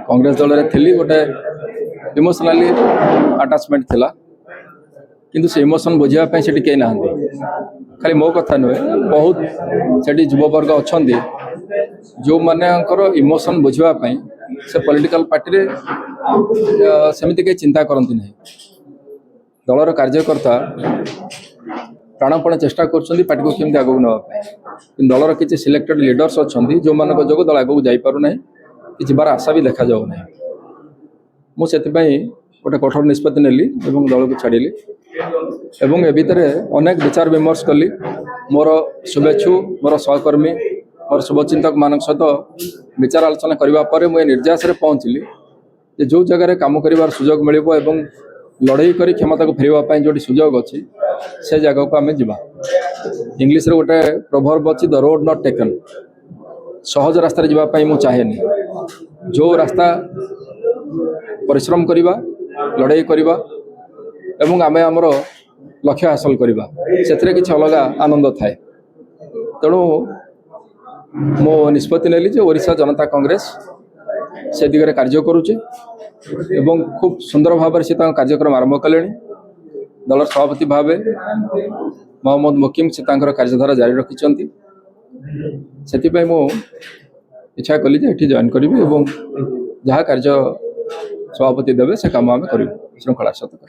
कांग्रेस दल में थी गोटे इमोशनाली आटाचमेंट थिला किंतु से इमोशन बुझापी से कहीं ना खाली मो कथा नुहे बहुत से युववर्ग अच्छा जो मानकर इमोशन बुझापी से पॉलिटिकल पार्टी सेमती कहीं चिंता करती ना दलर कार्यकर्ता प्राणपण चेष्टा कर पार्टी को केमती आगू नापी दलर किसी सिलेक्टेड लीडर्स अच्छा जो मान जो दल आगू जापारूना कि जबार आशा भी देखा जाऊना मुझे गोटे कठोर निष्पत्ति नेली दल को छाड़ी एवं ए भितर अनेक विचार विमर्श कली मोर शुभेच्छु मोर सहकर्मी मोर शुभचिंतक मान सहित विचार आलोचना करने मुझे निर्यास पहुँचली जो जगह काम कर सुजोग मिल लड़ई कर क्षमता को फेरवाई जो सुजोग अच्छी से जगह को आम जा इंग्लीश गोटे प्रोवर्ब अच्छी द रोड नॉट टेकन सहज रास्ता जावाई मुझे चाहेनी जो रास्ता परिश्रम करवा लड़ई करवा एवं आमे आमर लक्ष्य हासिल करवा से किसी अलग आनंद थाए तेणु मो निष्पत्ति नेली जे ओडिशा जनता कांग्रेस से दिगरे कार्य करुचे एवं खूब सुंदर भाव से कार्यक्रम आरंभ कले दल सभापति भाव मोहम्मद मुकीम से कार्यधारा जारी रखिंट से मु इच्छा कली जे जॉइन करी जहाँ कार्य सभापति देवे से कम आम कर श्रृंखला सहित।